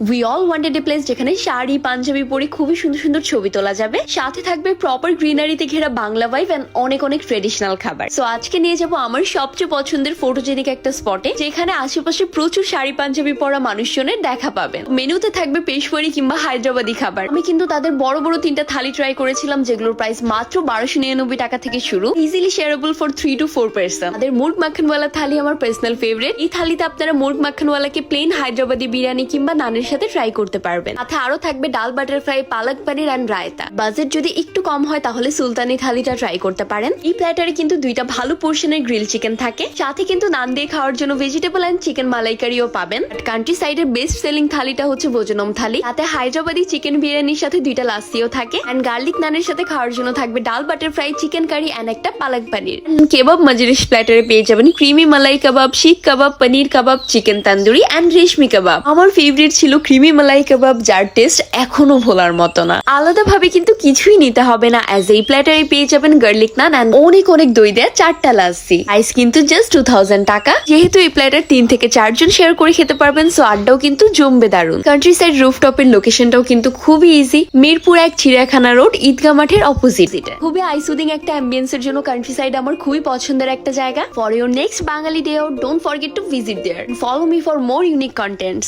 We all wanted a place যেখানে শাড়ি পাঞ্জাবি পরে খুবই সুন্দর সুন্দর ছবি তোলা যাবে, সাথে থাকবে প্রপার গ্রিনারিতে ঘেরা বাংলা ভাইব এন্ড অনেক অনেক ট্রেডিশনাল খাবার। সো আজকে নিয়ে যাব আমার সবচেয়ে পছন্দের ফটোজেনিক একটা স্পটে, যেখানে আশেপাশে প্রচুর শাড়ি পাঞ্জাবি পরা মানুষজনের দেখা পাবেন। মেনুতে থাকবে পেশওয়ারি কিংবা হায়দ্রাবাদি খাবার। আমি কিন্তু তাদের বড় বড় 3টা থালি ট্রাই করেছিলাম, যেগুলোর প্রাইস মাত্র 1299 টাকা থেকে শুরু, easily shareable for 3 to 4 person. তাদের মুরগ মাখনওয়ালা থালি আমার পার্সোনাল ফেভারিট। এই থালিতে আপনারা মুরগ মাখনওয়ালাকে প্লেন হায়দ্রাবাদি বিরিয়ানি কিংবা নানের সাথে ট্রাই করতে পারবেন। সাথে আরো থাকবে ডাল বাটার ফ্রাই, পালক পনির এন্ড রায়তা। বাজেট যদি একটু কম হয় তাহলে সুলতানি থালিটা ট্রাই করতে পারেন। এই প্ল্যাটারে কিন্তু 2টা ভালো পোর্শনের গ্রিল চিকেন থাকে, সাথে কিন্তু নান দিয়ে খাওয়ার জন্য ভেজিটেবল এন্ড চিকেন মালাইকারিও পাবেন। কান্ট্রি সাইডের বেস্ট সেলিং থালিটা হচ্ছে ভোজনম থালি, তাতে হায়দ্রাবাদি চিকেন বিরিয়ানির সাথে 2টা লাস্সিও থাকে এন্ড গার্লিক নানের সাথে খাওয়ার জন্য থাকবে ডাল butter fry, chicken curry and একটা পালক পনির। কেবাব মজলিস প্ল্যাটারে পেয়ে যাবেন creamy malai kabab, seekh kabab, paneer kabab, chicken tandoori and reshmi kabab. আমার ফেভারিট ছিল ক্রিমি মালাই কাবাব, যার টেস্ট এখনো ভোলার মতো না। আলাদা ভাবে কিন্তু কিছুই নিতে হবে না, অ্যাজ এই প্ল্যাটারে পেয়ে যাবেন গার্লিক নান এন্ড অনেক অনেক দই দেয়া 4টা লাস্সি। প্রাইস কিন্তু জাস্ট 2000 টাকা। যেহেতু এই প্ল্যাটার 3 থেকে 4 জন শেয়ার করে খেতে পারবেন, সো আড্ডাও কিন্তু জমবে দারুন। কান্ট্রি সাইড রুফটপের লোকেশনটাও কিন্তু খুবই ইজি, মিরপুর 1 চিড়িয়াখানা রোড, ঈদগাহ মাঠের অপোজিটে। খুবই আইসুদিং একটা অ্যাম্বিয়েন্সের জন্য কান্ট্রি সাইড আমার খুবই পছন্দের একটা জায়গা। For your next Bangali day out, don't forget to visit there. Follow me for more unique contents.